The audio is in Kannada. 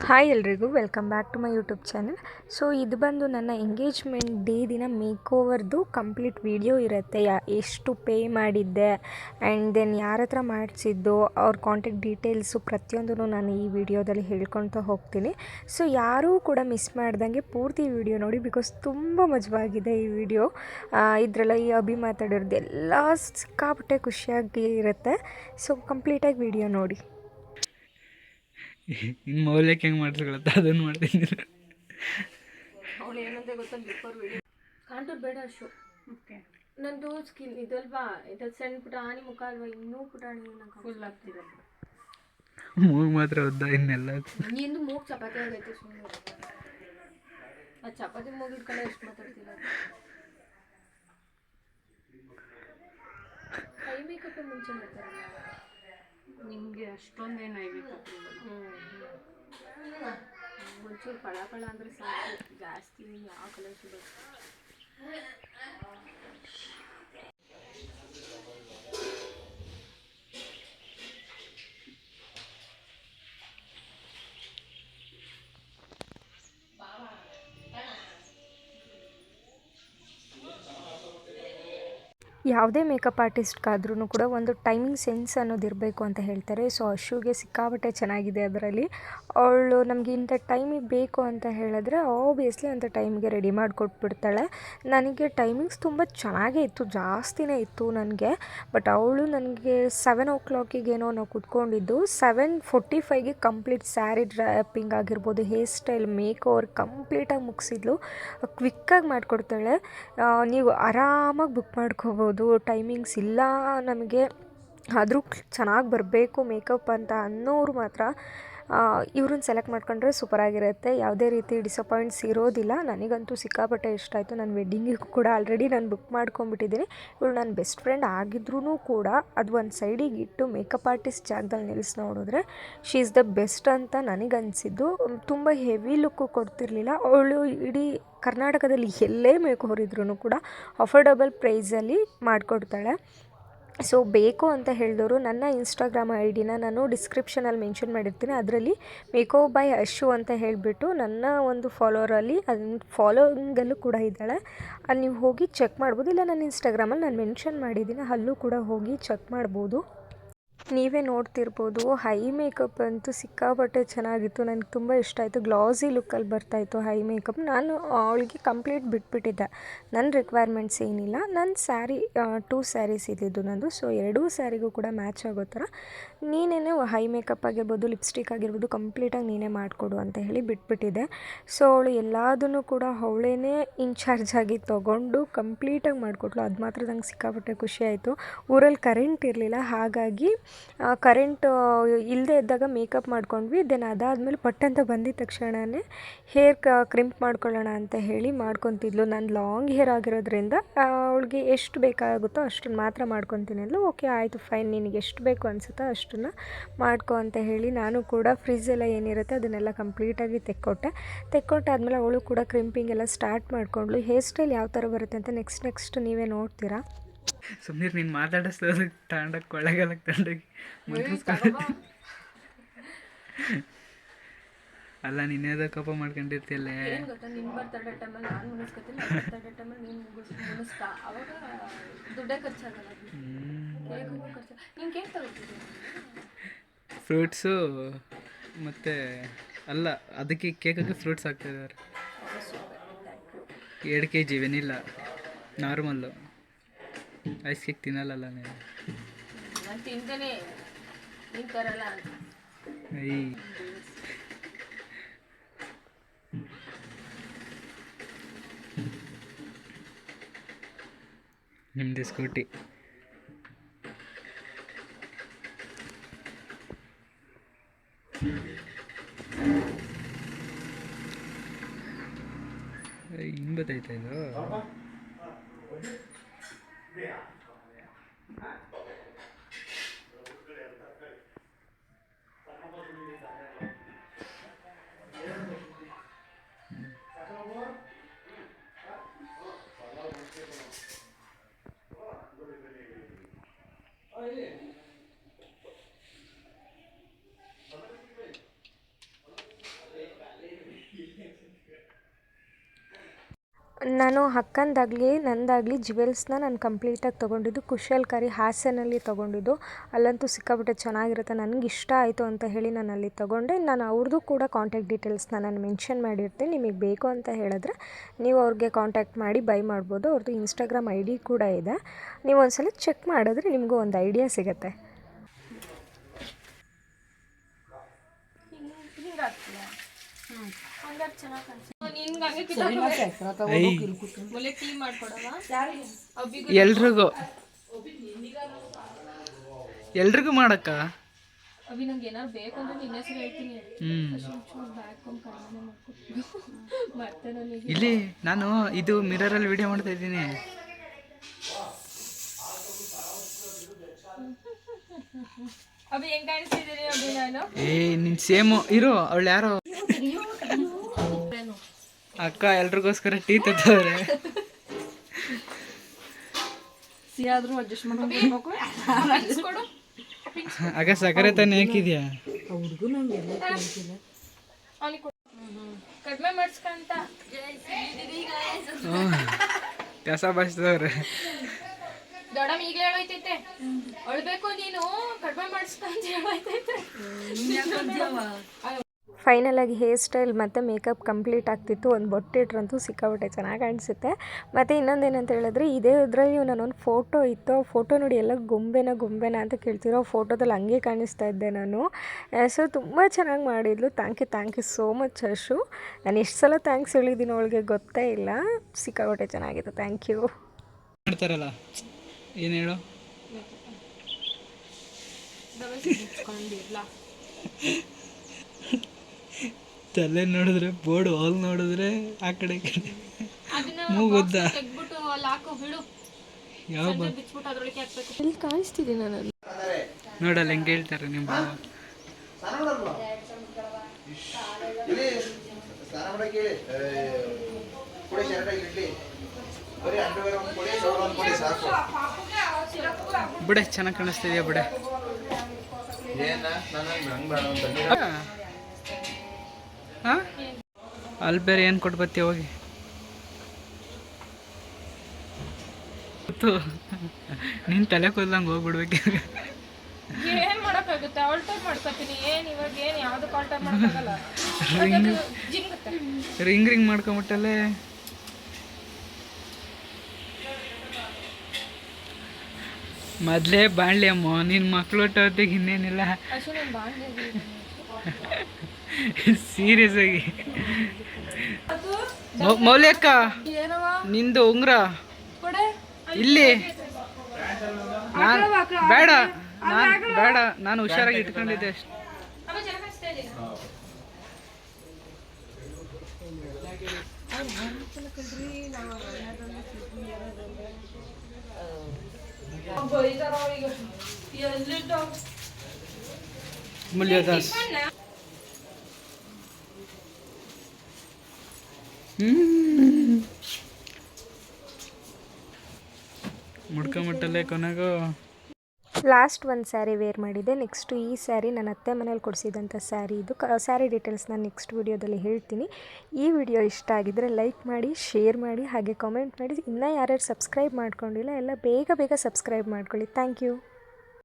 ಹಾಯ್ ಎಲ್ರಿಗೂ welcome back to my YouTube channel. So ಇದು ಬಂದು ನನ್ನ ಎಂಗೇಜ್ಮೆಂಟ್ ಡೇ ದಿನ ಮೇಕ್ ಓವರ್ದು ಕಂಪ್ಲೀಟ್ ವಿಡಿಯೋ ಇರುತ್ತೆ. ಎಷ್ಟು ಪೇ ಮಾಡಿದ್ದೆ ಆ್ಯಂಡ್ ದೆನ್ ಯಾರ ಹತ್ರ ಮಾಡಿಸಿದ್ದು ಅವ್ರ ಕಾಂಟ್ಯಾಕ್ಟ್ ಡೀಟೇಲ್ಸು ಪ್ರತಿಯೊಂದೂ ನಾನು ಈ ವಿಡಿಯೋದಲ್ಲಿ ಹೇಳ್ಕೊಳ್ತಾ ಹೋಗ್ತೀನಿ. ಸೊ ಯಾರೂ ಕೂಡ ಮಿಸ್ ಮಾಡ್ದಂಗೆ ಪೂರ್ತಿ ವಿಡಿಯೋ ನೋಡಿ, ಬಿಕಾಸ್ ತುಂಬ ಮಜವಾಗಿದೆ ಈ ವಿಡಿಯೋ. ಇದರೆಲ್ಲ ಈ ಅಭಿ ಮಾತಾಡಿರೋದು ಎಲ್ಲ ಸಿಕ್ಕಾಪಟ್ಟೆ ಖುಷಿಯಾಗಿ ಇರುತ್ತೆ. ಸೊ ಕಂಪ್ಲೀಟಾಗಿ ವಿಡಿಯೋ ನೋಡಿ. ಹಿಂಗೆ ಮೌಲ್ಯಕ್ಕೆ ಹೆಂಗೆ ಮಾಡಿಸ್ಕೊಳತ್ತ ಅದನ್ನು ಮಾಡ್ತೀನಿ. ಅವಳು ಏನಂತ ಗೊತ್ತಾ, ಬಿಫೋರ್ ವಿಡಿಯೋ ಕಾಂಟೂರ್ ಬೇಡ ಅಷ್ಟು. ಓಕೆ, ನಂದು ಸ್ಕಿನ್ ಇದಲ್ವಾ, ಇದು ಸಣ್ಣ ಪುಟಾಣಿ ಮುಖ ಅಲ್ವಾ, ಇನ್ನೂ ಪುಟಾಣಿ ಫುಲ್ ಆಗ್ತಿದೆ. ಮೂಗು ಮಾತ್ರ ಉದ್ದ, ಇನ್ನೆಲ್ಲ ನಿಂದು ಮೂಗು ಚಪಾತಿ ಆಗೈತೆ ಸುಮ್ಮನೆ. ಆ ಚಪಾತಿ ಮೂಗು ಇಟ್ಕೊಂಡು ಎಷ್ಟು ಮಾತಾಡ್ತಿಲ್ಲ. ಐ ಮೇಕಪ್ ಮುಂಚೆ ಮಾಡ್ತಾರಲ್ಲ ನಿಮಗೆ ಅಷ್ಟೊಂದೇನು ಐ ಮೇಕಪ್. ಒಂಚೂರು ಪಳ ಪಳ ಅಂದರೆ ಸಾಕು, ಜಾಸ್ತಿ ಯಾವ ಕಲರ್ ಸಿಗೋದು. ಯಾವುದೇ ಮೇಕಪ್ ಆರ್ಟಿಸ್ಟ್ಗಾದ್ರೂ ಕೂಡ ಒಂದು ಟೈಮಿಂಗ್ ಸೆನ್ಸ್ ಅನ್ನೋದು ಇರಬೇಕು ಅಂತ ಹೇಳ್ತಾರೆ. ಸೊ ಅಶುಗೆ ಸಿಕ್ಕಾಪಟ್ಟೆ ಚೆನ್ನಾಗಿದೆ ಅದರಲ್ಲಿ. ಅವಳು ನಮಗೆ ಇಂಥ ಟೈಮಿಗೆ ಬೇಕು ಅಂತ ಹೇಳಿದ್ರೆ ಆಬ್ವಿಯಸ್ಲಿ ಅಂಥ ಟೈಮಿಗೆ ರೆಡಿ ಮಾಡಿಕೊಟ್ಬಿಡ್ತಾಳೆ. ನನಗೆ ಟೈಮಿಂಗ್ಸ್ ತುಂಬ ಚೆನ್ನಾಗೇ ಇತ್ತು, ಜಾಸ್ತಿನೇ ಇತ್ತು ನನಗೆ. ಬಟ್ ಅವಳು ನನಗೆ 7 o'clockಗೇನೋ ನಾವು ಕೂತ್ಕೊಂಡಿದ್ದು, 7:45ಗೆ ಕಂಪ್ಲೀಟ್ ಸ್ಯಾರಿ ಡ್ರಾಪಿಂಗ್ ಆಗಿರ್ಬೋದು, ಹೇರ್ ಸ್ಟೈಲ್, ಮೇಕ್ ಓವರ್ ಕಂಪ್ಲೀಟಾಗಿ ಮುಗಿಸಿದ್ಲು. ಕ್ವಿಕ್ಕಾಗಿ ಮಾಡಿಕೊಡ್ತಾಳೆ. ನೀವು ಆರಾಮಾಗಿ ಬುಕ್ ಮಾಡ್ಕೋಬೋದು. ಟೈಮಿಂಗ್ಸ್ ಇಲ್ಲ ನಮಗೆ, ಆದರೂ ಚೆನ್ನಾಗಿ ಬರಬೇಕು ಮೇಕಪ್ ಅಂತ ಅನ್ನೋರು ಮಾತ್ರ ಇವ್ರನ್ನ ಸೆಲೆಕ್ಟ್ ಮಾಡ್ಕೊಂಡ್ರೆ ಸೂಪರಾಗಿರುತ್ತೆ. ಯಾವುದೇ ರೀತಿ ಡಿಸಪಾಯಿಂಟ್ಸ್ ಇರೋದಿಲ್ಲ. ನನಗಂತೂ ಸಿಕ್ಕಾಪಟ್ಟೆ ಇಷ್ಟ ಆಯಿತು. ನಾನು ವೆಡ್ಡಿಂಗಿಗೂ ಕೂಡ ಆಲ್ರೆಡಿ ನಾನು ಬುಕ್ ಮಾಡ್ಕೊಂಬಿಟ್ಟಿದ್ದೀನಿ. ಇವಳು ನನ್ನ ಬೆಸ್ಟ್ ಫ್ರೆಂಡ್ ಆಗಿದ್ರೂ ಕೂಡ ಅದು ಒಂದು ಸೈಡಿಗೆ ಇಟ್ಟು ಮೇಕಪ್ ಆರ್ಟಿಸ್ಟ್ ಜಾಗದಲ್ಲಿ ನಿಲ್ಲಿಸಿ ನೋಡಿದ್ರೆ ಶಿ ಈಸ್ ದ ಬೆಸ್ಟ್ ಅಂತ ನನಗನ್ಸಿದ್ದು. ತುಂಬ ಹೆವಿ ಲುಕ್ಕು ಕೊಡ್ತಿರ್ಲಿಲ್ಲ ಅವಳು. ಇಡೀ ಕರ್ನಾಟಕದಲ್ಲಿ ಎಲ್ಲೇ ಮೇಕ್ ಓವರ್ ಇದ್ರೂ ಕೂಡ ಅಫೋರ್ಡಬಲ್ ಪ್ರೈಸಲ್ಲಿ ಮಾಡಿಕೊಡ್ತಾಳೆ. ಸೊ ಬೇಕು ಅಂತ ಹೇಳಿದವರು ನನ್ನ ಇನ್ಸ್ಟಾಗ್ರಾಮ್ ID-ನ ನಾನು ಡಿಸ್ಕ್ರಿಪ್ಷನಲ್ಲಿ ಮೆನ್ಷನ್ ಮಾಡಿರ್ತೀನಿ. ಅದರಲ್ಲಿ ಮೇಕೋವರ್ ಬೈ ಅಶು ಅಂತ ಹೇಳಿಬಿಟ್ಟು ನನ್ನ ಒಂದು ಫಾಲೋವರಲ್ಲಿ ಅದನ್ನು ಫಾಲೋವಿಂಗಲ್ಲೂ ಕೂಡ ಇದ್ದಾಳೆ. ಅಲ್ಲಿ ನೀವು ಹೋಗಿ ಚೆಕ್ ಮಾಡ್ಬೋದು. ಇಲ್ಲ ನನ್ನ ಇನ್ಸ್ಟಾಗ್ರಾಮಲ್ಲಿ ನಾನು ಮೆನ್ಷನ್ ಮಾಡಿದ್ದೀನಿ, ಅಲ್ಲೂ ಕೂಡ ಹೋಗಿ ಚೆಕ್ ಮಾಡ್ಬೋದು. ನೀವೇ ನೋಡ್ತಿರ್ಬೋದು. ಹೈ ಮೇಕಪ್ ಅಂತೂ ಸಿಕ್ಕಾಪಟ್ಟೆ ಚೆನ್ನಾಗಿತ್ತು, ನನಗೆ ತುಂಬ ಇಷ್ಟ ಆಯಿತು. ಗ್ಲಾಸಿ ಲುಕ್ಕಲ್ಲಿ ಬರ್ತಾಯಿತ್ತು ಹೈ ಮೇಕಪ್. ನಾನು ಅವಳಿಗೆ ಕಂಪ್ಲೀಟ್ ಬಿಟ್ಬಿಟ್ಟಿದ್ದೆ, ನನ್ನ ರಿಕ್ವೈರ್ಮೆಂಟ್ಸ್ ಏನಿಲ್ಲ. ನನ್ನ ಸ್ಯಾರಿ 2 ಸ್ಯಾರೀಸ್ ಇದ್ದಿದ್ದು ನಂದು. ಸೊ 2 ಸ್ಯಾರಿಗೂ ಕೂಡ ಮ್ಯಾಚ್ ಆಗೋ ಥರ ನೀನೇ ಹೈ ಮೇಕಪ್ ಆಗಿರ್ಬೋದು, ಲಿಪ್ಸ್ಟಿಕ್ ಆಗಿರ್ಬೋದು ಕಂಪ್ಲೀಟಾಗಿ ನೀನೇ ಮಾಡಿಕೊಡು ಅಂತ ಹೇಳಿ ಬಿಟ್ಬಿಟ್ಟಿದ್ದೆ. ಸೊ ಅವಳು ಎಲ್ಲದನ್ನು ಕೂಡ ಅವಳೇ ಇನ್ಚಾರ್ಜ್ ಆಗಿ ತೊಗೊಂಡು ಕಂಪ್ಲೀಟಾಗಿ ಮಾಡಿಕೊಟ್ಲು. ಅದು ಮಾತ್ರ ನಂಗೆ ಸಿಕ್ಕಾಪಟ್ಟೆ ಖುಷಿ ಆಯಿತು. ಊರಲ್ಲಿ ಕರೆಂಟ್ ಇರಲಿಲ್ಲ, ಹಾಗಾಗಿ ಕರೆಂಟ್ ಇಲ್ಲದೆ ಇದ್ದಾಗ ಮೇಕಪ್ ಮಾಡ್ಕೊಂಡ್ವಿ. ದೆನ್ ಅದಾದಮೇಲೆ ಪಟ್ಟಂತ ಬಂದಿದ್ದ ತಕ್ಷಣವೇ ಹೇರ್ ಕ್ರಿಂಪ್ ಮಾಡ್ಕೊಳ್ಳೋಣ ಅಂತ ಹೇಳಿ ಮಾಡ್ಕೊತಿದ್ಲು. ನಾನು ಲಾಂಗ್ ಹೇರ್ ಆಗಿರೋದ್ರಿಂದ ಅವಳಿಗೆ ಎಷ್ಟು ಬೇಕಾಗುತ್ತೋ ಅಷ್ಟನ್ನು ಮಾತ್ರ ಮಾಡ್ಕೊತೀನಿ ಅಂದ್ಲು. ಓಕೆ ಆಯಿತು ಫೈನ್, ನಿನಗೆ ಎಷ್ಟು ಬೇಕು ಅನಿಸುತ್ತೋ ಅಷ್ಟನ್ನು ಮಾಡ್ಕೊ ಅಂತ ಹೇಳಿ ನಾನು ಕೂಡ ಫ್ರಿಜ್ಜೆಲ್ಲ ಏನಿರುತ್ತೆ ಅದನ್ನೆಲ್ಲ ಕಂಪ್ಲೀಟಾಗಿ ತೆಕ್ಕೊಟ್ಟಾದ್ಮೇಲೆ ಅವಳು ಕೂಡ ಕ್ರಿಂಪಿಂಗ್ ಎಲ್ಲ ಸ್ಟಾರ್ಟ್ ಮಾಡಿಕೊಂಡ್ಳು. ಹೇರ್ ಸ್ಟೈಲ್ ಯಾವ ಥರ ಬರುತ್ತೆ ಅಂತ ನೆಕ್ಸ್ಟ್ ನೀವೇ ನೋಡ್ತೀರಾ. ಸುಮ್ಮನೆ ನೀನು ಮಾತಾಡಿಸ್ದಾಗ ತಗೊಂಡೋಗಿ ಕೊಳ್ಳೆಗಾಲಕ್ಕೆ ತಗೊಂಡೋಗಿ ಅಲ್ಲ ನೀನೇದೋ ಕೋಪ ಮಾಡ್ಕೊಂಡಿರ್ತಿಯಲ್ಲ. ನಿನ್ನ ಬರ್ತಡೇ ಟೈಮಲ್ಲಿ ನಾನು ಮುಗಿಸ್ಕೊತೀನಿ, ಬರ್ತಡೇ ಟೈಮಲ್ಲಿ ನೀನು ಮುಗಿಸ್ತಾ, ಅವಾಗ ದುಡ್ಡೇ ಖರ್ಚಾಗಲ್ಲ. ನೀನು ಕೇಕ್ ತಗೋತಿದ್ದೆ, ಫ್ರೂಟ್ಸು ಮತ್ತು ಅಲ್ಲ ಅದಕ್ಕೆ ಕೇಕಕ್ಕೆ ಫ್ರೂಟ್ಸ್ ಹಾಕ್ತಾಯಿದ್ದಾರೆ. 2 kg vanilla normal. Ice cake ತಿನ್ನಲ್ಲ ನೀನು. ನಾನು ತಿಂತೇನೆ, ನೀನು ತರಲ್ಲ. ಐ ನಿಮ್ಮದು ಸ್ಕೂಟಿ. ಹಿಂಗೆ ಬತ್ತೈತೆ ಇದು. ನಾನು ಅಕ್ಕಂದಾಗಲಿ ನಂದಾಗಲಿ ಜ್ಯುವೆಲ್ಸ್ನ ನಾನು ಕಂಪ್ಲೀಟಾಗಿ ತೊಗೊಂಡಿದ್ದು ಕುಶಲ್ಕರಿ ಹಾಸನಲ್ಲಿ ತೊಗೊಂಡಿದ್ದು. ಅಲ್ಲಂತೂ ಸಿಕ್ಕಾಪಟ್ಟೆ ಚೆನ್ನಾಗಿರುತ್ತೆ. ನನಗೆ ಇಷ್ಟ ಆಯಿತು ಅಂತ ಹೇಳಿ ನಾನು ಅಲ್ಲಿ ತೊಗೊಂಡೆ. ನಾನು ಅವ್ರದ್ದು ಕೂಡ ಕಾಂಟ್ಯಾಕ್ಟ್ ಡೀಟೇಲ್ಸ್ನ ನಾನು ಮೆನ್ಷನ್ ಮಾಡಿರ್ತೀನಿ. ನಿಮಗೆ ಬೇಕು ಅಂತ ಹೇಳಿದ್ರೆ ನೀವು ಅವ್ರಿಗೆ ಕಾಂಟ್ಯಾಕ್ಟ್ ಮಾಡಿ ಬೈ ಮಾಡ್ಬೋದು. ಅವ್ರದ್ದು ಇನ್ಸ್ಟಾಗ್ರಾಮ್ ಐ ಡಿ ಕೂಡ ಇದೆ. ನೀವು ಒಂದ್ಸಲ ಚೆಕ್ ಮಾಡಿದ್ರೆ ನಿಮಗೂ ಒಂದು ಐಡಿಯಾ ಸಿಗುತ್ತೆ. ಎಲ್ರಿಗೂ ಮಾಡಕ್ಕ ಅಭಿ ನಂಗೆ ಏನಾರು ಬೇಕು ಅಂದ್ರೆ ನಿನ್ನ ಹೆಸರು ಹೇಳ್ತೀನಿ. ಮತ್ತೆ ನನಗೆ ಇಲ್ಲಿ ನಾನು ಇದು ಮಿರರಲ್ಲಿ ವಿಡಿಯೋ ಮಾಡ್ತಾ ಇದ್ದೀನಿ. ಅಭಿ ಹೆಂಗ್ ಕಾಣಿಸ್ತಿದ್ದೀರಿ ಅಭಿ? ನಾನು ನಿನ್ ಸೇಮು ಇರು. ಅವಳು ಯಾರೋ ಅಕ್ಕ ಎಲ್ರಿಗೋಸ್ಕರ ಟೀ ತತ್ತವ್ರೆ. ಸಿಯಾದ್ರೂ ಅಡ್ಜಸ್ಟ್ ಮಾಡ್ಬೇಕು. ಆಗ ಸಕ್ಕರೆ ತಾನೇ ಹಾಕಿದ್ಯಾ? ಕಡಿಮೆ ಮಾಡಿಸ್ಕಂತ ಕೆಲಸ ಬಾಯಿಸಿದವ್ರೆ. ದೊಡ್ಡಮ್ಮ ಈಗಲೇ ಹೇಳೋಯ್ತೈತೆ, ಅಳ್ಬೇಕು ನೀನು ಕಡಿಮೆ ಮಾಡಿಸ್ಕಂತ ಹೇಳೋಯ್ತೈತೆ. ಫೈನಲಾಗಿ ಹೇರ್ ಸ್ಟೈಲ್ ಮತ್ತು ಮೇಕಪ್ ಕಂಪ್ಲೀಟ್ ಆಗ್ತಿತ್ತು. ಒಂದು ಬೊಟ್ಟಿಟ್ರಂತೂ ಸಿಕ್ಕಾಪಟ್ಟೆ ಚೆನ್ನಾಗಿ ಕಾಣಿಸುತ್ತೆ. ಮತ್ತು ಇನ್ನೊಂದೇನಂತ ಹೇಳಿದ್ರೆ ಇದೇ ಇದರಲ್ಲಿ ನಾನೊಂದು ಫೋಟೋ ಇತ್ತು. ಆ ಫೋಟೋ ನೋಡಿ ಎಲ್ಲ ಗೊಂಬೆನ ಅಂತ ಕೇಳ್ತಿರೋ. ಫೋಟೋದಲ್ಲಿ ಹಂಗೆ ಕಾಣಿಸ್ತಾ ಇದ್ದೆ ನಾನು. ಸೊ ತುಂಬ ಚೆನ್ನಾಗಿ ಮಾಡಿದ್ಲು. Thank you so much Ashu. ನಾನು ಎಷ್ಟು ಸಲ ಥ್ಯಾಂಕ್ಸ್ ಹೇಳಿದ್ದೀನಿ ಅವಳಿಗೆ ಗೊತ್ತೇ ಇಲ್ಲ. ಸಿಕ್ಕಾಪಟ್ಟೆ ಚೆನ್ನಾಗಿತ್ತು. Thank you. ಮಾಡ್ತಾರಲ್ಲ ಏನು ಹೇಳು? ತಲೆ ನೋಡಿದ್ರೆ ಬೋರ್ಡ್ ಹಾಲ್ ನೋಡಿದ್ರೆ ಆ ಕಡೆ ಮೂಗುದ್ದ ಯಾವ ಇಲ್ಲಿ ಕಾಣಿಸ್ತಿದೆ ನಾನು ನೋಡಲ್ಲ ಹೆಂಗೆ ಹೇಳ್ತಾರೆ ನಿಮ್ಮ ಭಾವ. ಬಿಡೆ ಚೆನ್ನಾಗಿ ಕಾಣಿಸ್ತಿದ್ಯಾ ಬಿಡೆ. ಹಾಂ ಅಲ್ಲಿ ಬೇರೆ ಏನು ಕೊಟ್ಟು ಬರ್ತೀಯ ಹೋಗಿ. ನಿನ್ನ ತಲೆ ಕೂದಲಂಗೆ ಹೋಗ್ಬಿಡ್ಬೇಕು. ಏನ್ ಮಾಡಕ್ಕಾಗುತ್ತೆ? ಆಲ್ಟರ್ ಮಾಡ್ಕೊತೀನಿ. ಏನ್ ಇವಾಗ ಏನ್ ಯಾವ್ದಕ್ಕೆ ಆಲ್ಟರ್ ಮಾಡಕ್ಕಾಗಲ್ಲ. ರಿಂಗ್ ಮಾಡ್ಕೊಂಬಿಟ್ಟಲ್ಲೇ. ಮೊದಲೇ ಬಾಣ್ಲಿ ಅಮ್ಮ, ನಿನ್ನ ಮಕ್ಳು ಹೊಟ್ಟೋತ್ತಿಗೆ ಇನ್ನೇನಿಲ್ಲ. ಸೀರಿಯಸ್ ಆಗಿ ಮೌಲ್ಯಕ್ಕ ನಿಂದು ಉಂಗ್ರ ಇಲ್ಲಿ ಬೇಡ, ನಾನು ಹುಷಾರಾಗಿ ಇಟ್ಕೊಂಡಿದ್ದೆ ಅಷ್ಟೆ. ಮುಲ್ಯದಾಸ್ ಮುಡ್ಕೊಂಬಿಟ್ಟಲ್ಲೇ ಕೊನೆಗೂ. ಲಾಸ್ಟ್ ಒಂದು ಸ್ಯಾರಿ ವೇರ್ ಮಾಡಿದ್ದೆ. ನೆಕ್ಸ್ಟು ಈ ಸ್ಯಾರಿ ನನ್ನ ಅತ್ತೆ ಮನೇಲಿ ಕೊಡಿಸಿದಂಥ ಸ್ಯಾರಿ. ಇದು ಸ್ಯಾರಿ ಡೀಟೇಲ್ಸ್ ನಾನು ನೆಕ್ಸ್ಟ್ ವೀಡಿಯೋದಲ್ಲಿ ಹೇಳ್ತೀನಿ. ಈ ವಿಡಿಯೋ ಇಷ್ಟ ಆಗಿದ್ದರೆ ಲೈಕ್ ಮಾಡಿ, ಶೇರ್ ಮಾಡಿ, ಹಾಗೆ ಕಾಮೆಂಟ್ ಮಾಡಿ. ಇನ್ನೂ ಯಾರ್ಯಾರು ಸಬ್ಸ್ಕ್ರೈಬ್ ಮಾಡ್ಕೊಂಡಿಲ್ಲ ಎಲ್ಲ ಬೇಗ ಸಬ್ಸ್ಕ್ರೈಬ್ ಮಾಡ್ಕೊಳ್ಳಿ. Thank you.